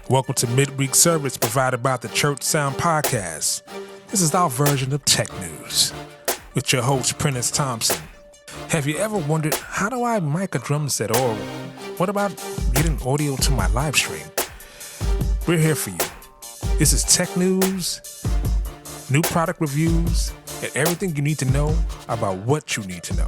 Welcome to Midweek Service provided by the Church Sound Podcast. This is our version of tech news with your host, Prentiss Thompson. Have you ever wondered, how do I mic a drum set, or what about getting audio to my live stream? We're here for you. This is tech news, new product reviews, and everything you need to know about what you need to know.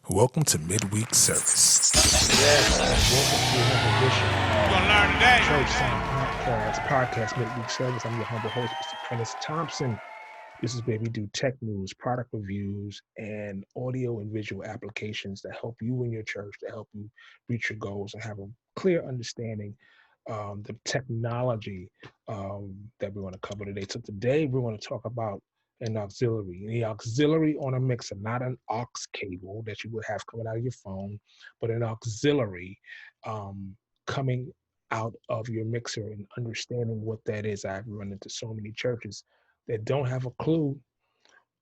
Welcome to Midweek Service. Yes, welcome to another edition You're gonna learn today. Church Sound Podcast Midweek Service. I'm your humble host, Mr. Prentiss Thompson. This is where we do tech news, product reviews, and audio and visual applications that help you and your church, to help you reach your goals and have a clear understanding the technology that we're going to cover today. So today we're going to talk about an auxiliary. The auxiliary on a mixer, not an aux cable that you would have coming out of your phone, but an auxiliary coming out of your mixer, and understanding what that is. I've run into so many churches that don't have a clue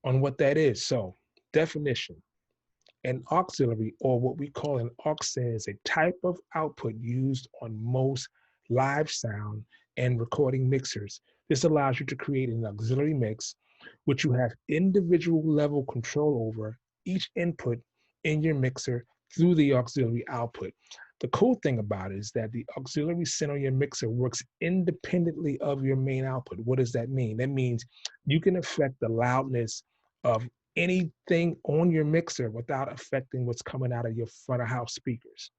on what that is. So, definition: an auxiliary, or what we call an Aux Send, is a type of output used on most live sound and recording mixers. This allows you to create an auxiliary mix, which you have individual level control over each input in your mixer through the auxiliary output. The cool thing about it is that the auxiliary send on your mixer works independently of your main output. What does that mean? That means you can affect the loudness of anything on your mixer without affecting what's coming out of your front of house speakers.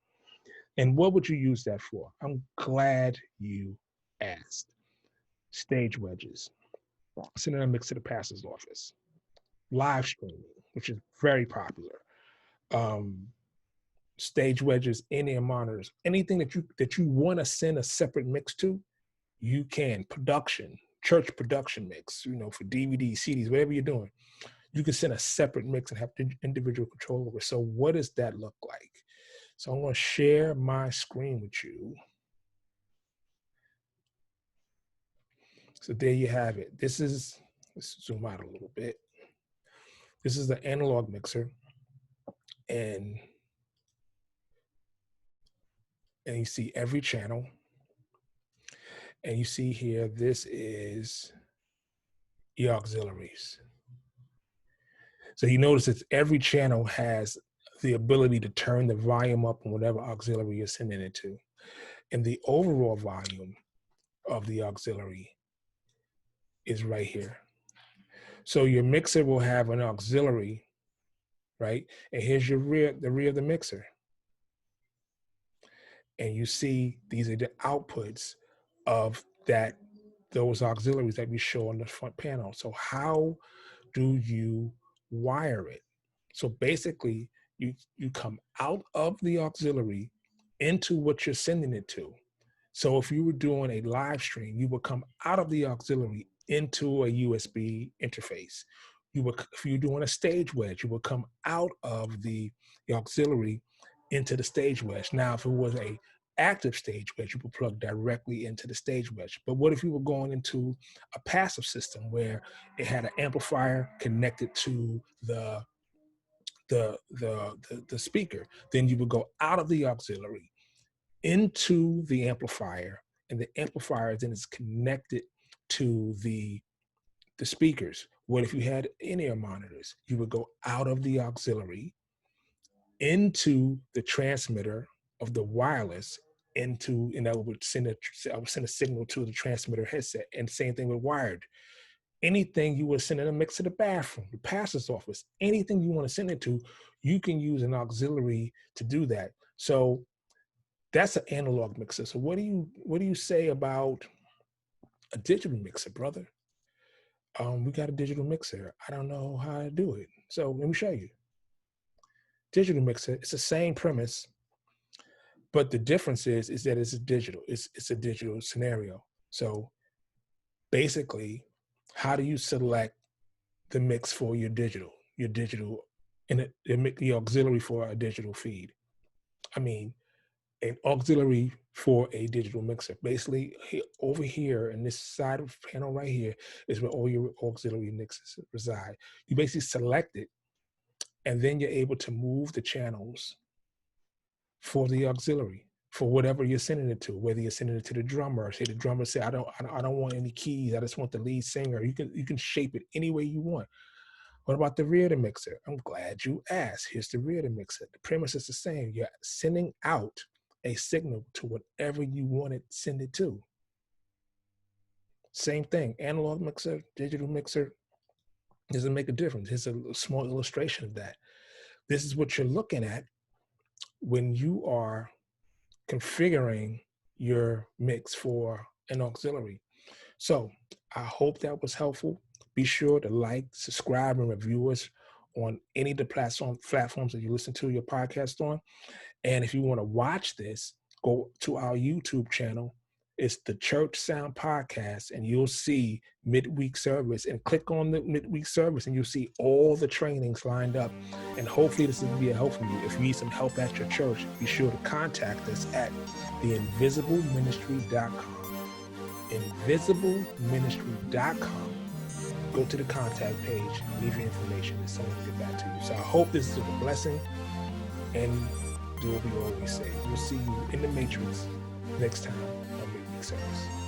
And what would you use that for? I'm glad you asked. Stage wedges. Sending a mix to the pastor's office. Live streaming, which is very popular. Stage wedges, InEar monitors, anything that you want to send a separate mix to, you can. Production, church production mix, for DVDs, CDs, whatever you're doing, you can send a separate mix and have individual control over. So what does that look like? So I'm going to share my screen with you. So there you have it. Let's zoom out a little bit. This is the analog mixer, and you see every channel. And you see here, this is the auxiliaries. So you notice that every channel has the ability to turn the volume up on whatever auxiliary you're sending it to. And the overall volume of the auxiliary is right here. So your mixer will have an auxiliary, right? And here's the rear of the mixer. And you see these are the outputs of those auxiliaries that we show on the front panel. So how do you wire it? So basically, you come out of the auxiliary into what you're sending it to. So if you were doing a live stream, you would come out of the auxiliary into a USB interface. If you're doing a stage wedge, you would come out of the auxiliary into the stage wedge. Now, if it was a active stage wedge, you would plug directly into the stage wedge. But what if you were going into a passive system where it had an amplifier connected to the speaker? Then you would go out of the auxiliary into the amplifier, and the amplifier then is connected to the speakers. What if you had in-ear monitors? You would go out of the auxiliary into the transmitter of the wireless, and I would send a signal to the transmitter headset. And same thing with wired. Anything you would send in a mix to the bathroom, the pastor's office, anything you want to send it to, you can use an auxiliary to do that. So that's an analog mixer. So what do you say about a digital mixer, brother? We got a digital mixer. I don't know how to do it. So let me show you. Digital mixer, it's the same premise, but the difference is that it's a digital. It's a digital scenario. So basically, how do you select the mix for your digital and the auxiliary for a digital feed? I mean, an auxiliary for a digital mixer. Basically, over here in this side of the panel right here is where all your auxiliary mixes reside. You basically select it, and then you're able to move the channels for the auxiliary. for whatever you're sending it to, whether you're sending it to the drummer, say the drummer say, I don't want any keys, I just want the lead singer. You can shape it any way you want. What about the rear of the mixer? I'm glad you asked. Here's the rear of the mixer. The premise is the same. You're sending out a signal to whatever you want it send it to. Same thing, analog mixer, digital mixer, doesn't make a difference. Here's a small illustration of that. This is what you're looking at when you are configuring your mix for an auxiliary. So I hope that was helpful. Be sure to like, subscribe, and review us on any of the platforms that you listen to your podcast on. And if you want to watch this, go to our YouTube channel. It's the Church Sound Podcast, and you'll see midweek service, and click on the midweek service and you'll see all the trainings lined up. And hopefully this will be a help for you. If you need some help at your church, be sure to contact us at theinvisibleministry.com. Invisibleministry.com. Go to the contact page, leave your information, and someone will get back to you. So I hope this is a blessing, and do what we always say. We'll see you in the Matrix next time on Midweek Service.